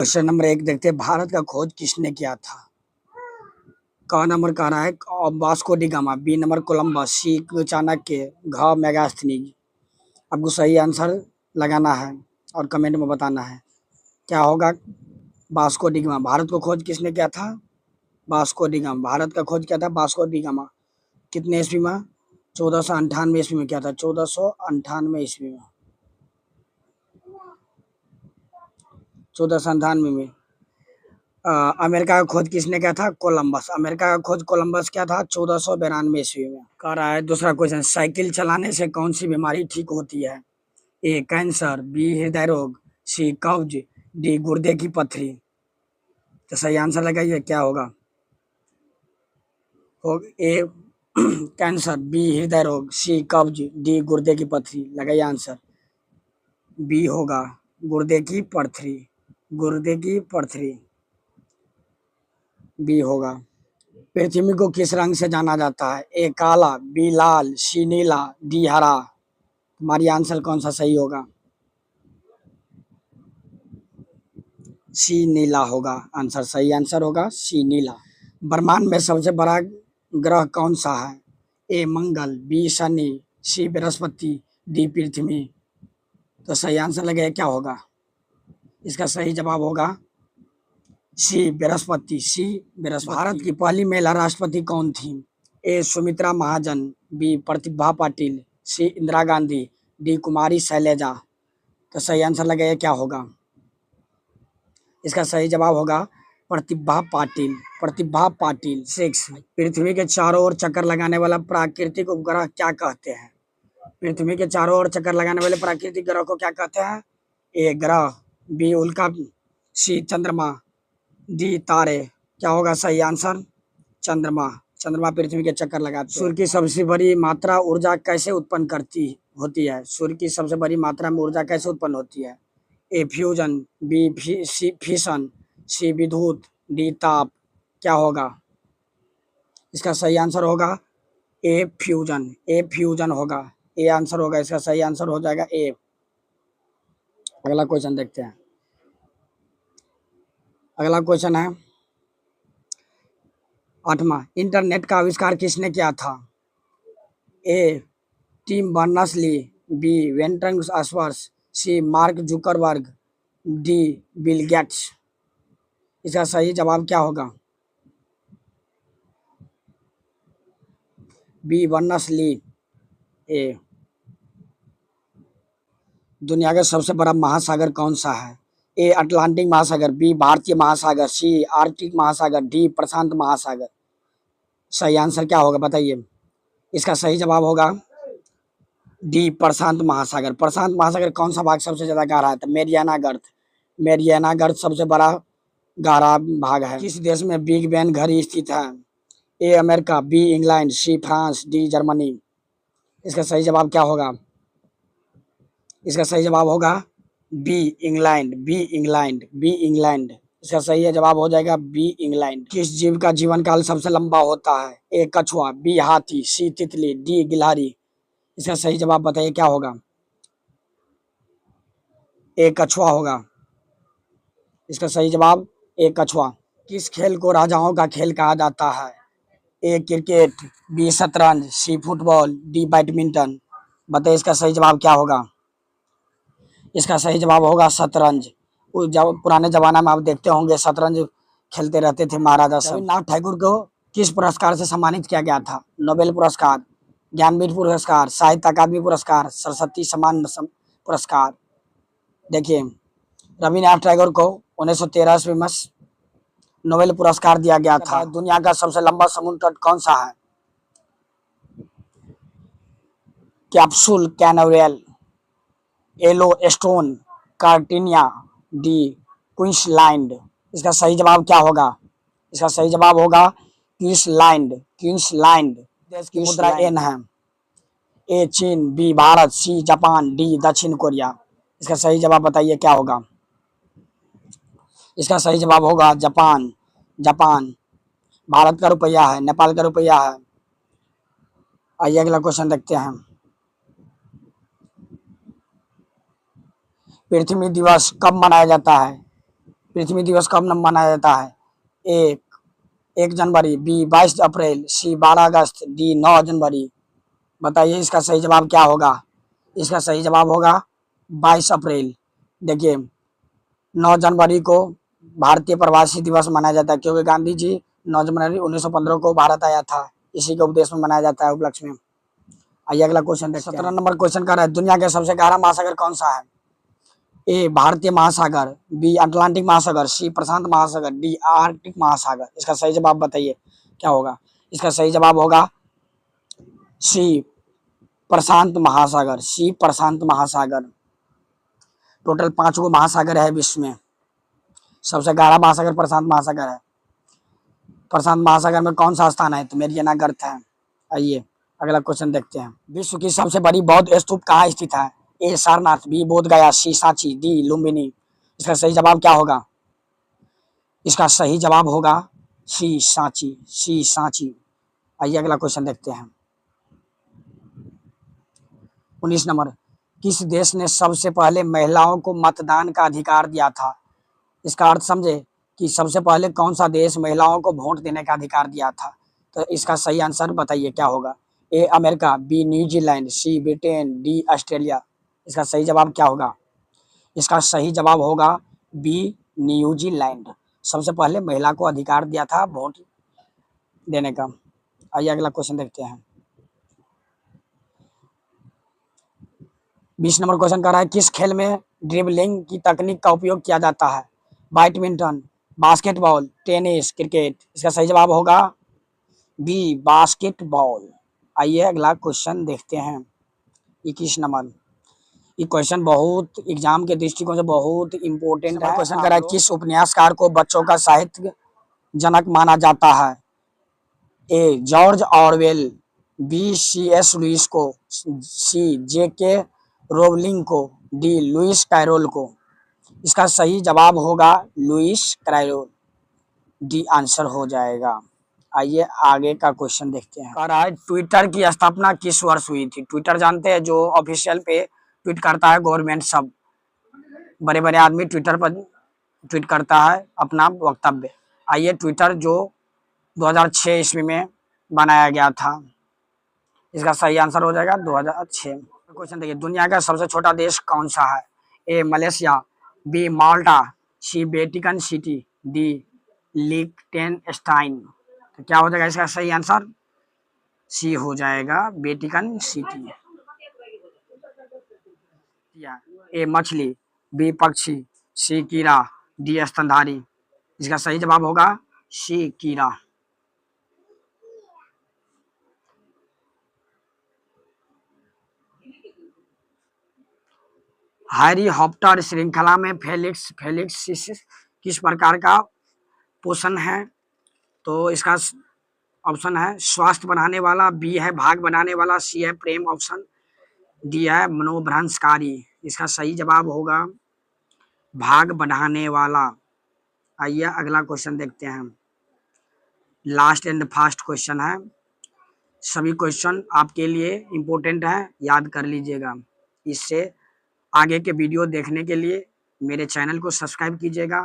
Question number 1 देखते हैं। भारत का खोज किसने किया था? क नंबर कह रहा है Vasco da Gama, B number Columbus, C Chanakya, घ मेगास्थनीज। आपको सही आंसर लगाना है और कमेंट में बताना है क्या होगा। Vasco da gamma. भारत को खोज किसने किया था? Vasco da gamma. भारत का खोज किया था वास्को डी गामा। कितने ईस्वी में? 1498 ईस्वी में किया था। 1498 ईस्वी में। 1498 में। अमेरिका का खोज किसने किया था? कोलंबस। अमेरिका का खोज कोलंबस किया था 1492 ईस्वी में। कह रहा है दूसरा क्वेश्चन, साइकिल चलाने से कौन सी बीमारी ठीक होती है? ए कैंसर, बी हृदय रोग, सी कब्ज, डी गुर्दे की पथरी। तो सही आंसर लगाइए क्या होगा। ए कैंसर, बी हृदय रोग, सी कब्ज, डी गुर्दे की पथरी। लगाइए आंसर। बी होगा गुर्दे की पथरी। गुर्दे की पथरी बी होगा। पृथ्वी को किस रंग से जाना जाता है? ए काला, बी लाल, सी नीला, डी हरा। तुम्हारी आंसर कौन सा सही होगा? सी नीला होगा आंसर। सही आंसर होगा सी नीला। ब्रह्मांड में सबसे बड़ा ग्रह कौन सा है? ए मंगल, बी शनि, सी बृहस्पति, डी पृथ्वी। तो सही आंसर लगे क्या होगा? इसका सही जवाब होगा सी बृहस्पति। सी बृहस्पति। भारत की पहली महिला राष्ट्रपति कौन थी? ए सुमित्रा महाजन, बी प्रतिभा पाटिल, सी इंदिरा गांधी, डी कुमारी शैलजा। तो सही आंसर लगेगा क्या होगा? इसका सही जवाब होगा प्रतिभा पाटिल। प्रतिभा पाटिल। 6, पृथ्वी के चारों ओर चक्कर लगाने वाला प्राकृतिक उपग्रह क्या कहते हैं? पृथ्वी के चारों ओर चक्कर लगाने वाले प्राकृतिक ग्रह को क्या कहते हैं? ए ग्रह, बी उल्का, सी चंद्रमा, डी तारे। क्या होगा सही आंसर? चंद्रमा। चंद्रमा पृथ्वी के चक्कर लगाते हैं। सूर्य की सबसे बड़ी मात्रा ऊर्जा कैसे उत्पन्न होती है? सूर्य की सबसे बड़ी मात्रा में ऊर्जा कैसे उत्पन्न होती है? ए फ्यूजन, बी फिशन, सी विद्युत, डी ताप। क्या होगा? इसका सही आंसर होगा ए फ्यूजन। ए फ्यूजन होगा। ए आंसर होगा। इसका सही आंसर हो जाएगा ए। अगला क्वेश्चन देखते हैं। अगला क्वेश्चन है 8वां, इंटरनेट का आविष्कार किसने किया था? ए टिम बर्नर्स-ली, बी वेंटन अस्वर्स, C Mark Zuckerberg, D Bill Gates. इसका सही जवाब क्या होगा? B Berners-Lee. ए दुनिया का सबसे बड़ा महासागर कौन सा है? ए अटलांटिक महासागर, बी भारतीय महासागर, सी आर्कटिक महासागर, डी प्रशांत महासागर। सही आंसर क्या होगा बताइए। इसका सही जवाब होगा डी प्रशांत महासागर। प्रशांत महासागर कौन सा भाग सबसे ज्यादा गहरा है? तो मेरियाना गर्त। मेरियाना गर्त सबसे बड़ा गहरा भाग है। किस देश में बिग बैन घड़ी स्थित है? A America, B England, C France, D Germany. इसका सही जवाब क्या होगा? इसका सही जवाब होगा B England. B England. B England. इसका सही जवाब हो जाएगा बी इंग्लैंड। किस जीव का जीवन काल सबसे लंबा होता है? ए कछुआ, बी हाथी, सी तितली, डी गिलहरी। इसका सही जवाब बताइए क्या होगा? ए कछुआ होगा। इसका सही जवाब ए कछुआ। किस खेल को राजाओं का खेल कहा जाता है? ए क्रिकेट, बी शतरंज, सी फुटबॉल, डी बैडमिंटन। बताइए इसका सही जवाब क्या होगा? इसका सही जवाब होगा शतरंज। जब पुराने जमाना में आप देखते होंगे शतरंज खेलते रहते थे महाराजा सब। रविन्द्रनाथ टैगोर को किस पुरस्कार से सम्मानित किया गया था? नोबेल पुरस्कार, ज्ञानपीठ पुरस्कार, साहित्य अकादमी पुरस्कार, सरस्वती सम्मान पुरस्कार। देखिए रविन्द्रनाथ टैगोर को 1913 ईस्वी में नोबेल पुरस्कार दिया गया था। दुनिया का सबसे लंबा समुद्र तट कौन सा है? कैप्सूल कैनावेल, येलोस्टोन, कार्टिनिया, डी क्वींसलैंड। इसका सही जवाब क्या होगा? इसका सही जवाब होगा क्वींसलैंड। क्वींसलैंड। देश की मुद्रा एन है। ए चीन, B Bharat, C Japan, D दक्षिण कोरिया। इसका सही जवाब बताइए क्या होगा? इसका सही जवाब होगा जापान। जापान। भारत का रुपया है, नेपाल का रुपया है। आइए अगला क्वेश्चन देखते हैं। पृथ्वी दिवस कब मनाया जाता है? पृथ्वी दिवस कब मनाया जाता है? ए 1 जनवरी, बी 22 अप्रैल, सी 12 अगस्त, डी 9 जनवरी। बताइए इसका सही जवाब क्या होगा? इसका सही जवाब होगा 22 अप्रैल। देखिए 9 जनवरी को भारतीय प्रवासी दिवस मनाया जाता है, क्योंकि गांधी जी 9 जनवरी 1915 को भारत आया था, इसी के उपदेश में मनाया जाता है, उपलक्ष्य में। आइए अगला क्वेश्चन देखते हैं। 17 नंबर क्वेश्चन कर रहा है, दुनिया का सबसे गहरा महासागर कौन सा है? ए भारतीय महासागर, बी अटलांटिक महासागर, सी प्रशांत महासागर, डी आर्कटिक महासागर। इसका सही जवाब बताइए क्या होगा? इसका सही जवाब होगा सी प्रशांत महासागर। सी प्रशांत महासागर। टोटल 5 गो महासागर है विश्व में, सबसे गहरा महासागर प्रशांत महासागर है। प्रशांत महासागर में कौन सा स्थान है? तो मेरियाना गर्त है। आइए अगला क्वेश्चन देखते हैं। विश्व की सबसे बड़ी बौद्ध स्तूप कहाँ स्थित है? ए सारनाथ, बी बोध गया, सी सांची, डी लुम्बिनी। इसका सही जवाब क्या होगा? इसका सही जवाब होगा सी सांची। सी सांची। आइए अगला क्वेश्चन देखते हैं। 19 नंबर, किस देश ने सबसे पहले महिलाओं को मतदान का अधिकार दिया था? इसका अर्थ समझे कि सबसे पहले कौन सा देश महिलाओं को वोट देने का अधिकार दिया था? तो इसका सही आंसर बताइए क्या होगा? A America, B New Zealand, C Britain, D Australia. इसका सही जवाब क्या होगा? इसका सही जवाब होगा बी न्यूजीलैंड। सबसे पहले महिला को अधिकार दिया था वोट देने का। आइए अगला क्वेश्चन देखते हैं। 20 नंबर क्वेश्चन कर रहा है, किस खेल में ड्रिबलिंग की तकनीक का उपयोग किया जाता है? Badminton, basketball, tennis, cricket. इसका सही जवाब होगा बी बास्केटबॉल। आइए अगला क्वेश्चन देखते हैं। 21 नंबर, ये क्वेश्चन बहुत एग्जाम के दृष्टिकोण से बहुत इम्पोर्टेंट है। क्वेश्चन कर रहा है, किस उपन्यासकार को बच्चों का साहित्य जनक माना जाता है? A George Orwell, B C S Lewis को, सी जे के रोवलिंग को, डी लुइस कैरोल को। इसका सही जवाब होगा लुइस कैरोल। डी आंसर हो जाएगा। आइए आगे का क्वेश्चन देखते हैं। कह रहा है, ट्विटर की स्थापना किस वर्ष हुई थी? ट्विटर जानते हैं, जो ऑफिशियल पे ट्वीट करता है गवर्नमेंट, सब बड़े बड़े आदमी ट्विटर पर ट्वीट करता है अपना वक्तव्य। आइए ट्विटर जो 2006 ईस्वी में बनाया गया था, इसका सही आंसर हो जाएगा 2006। क्वेश्चन देखिए, दुनिया का सबसे छोटा देश कौन सा है? A Malaysia, B Malta, C Vatican City, D लिechtenstein। तो क्या हो जाएगा इसका सही आंसर? सी हो जाएगा वेटिकन सिटी। ए मछली, बी पक्षी, सी कीड़ा, डी स्तनधारी। इसका सही जवाब होगा सी कीड़ा। हैरी हॉप्टर श्रृंखला में फेलिक्स किस प्रकार का पोषण है? तो इसका ऑप्शन है स्वास्थ्य बढ़ाने वाला, बी है भाग बनाने वाला, सी है प्रेम ऑप्शन, डी है मनोभ्रंशकारी। इसका सही जवाब होगा भाग बढ़ाने वाला। आइए अगला क्वेश्चन देखते हैं। लास्ट एंड फास्ट क्वेश्चन है, सभी क्वेश्चन आपके लिए इम्पोर्टेंट है, याद कर लीजिएगा। इससे आगे के वीडियो देखने के लिए मेरे चैनल को सब्सक्राइब कीजिएगा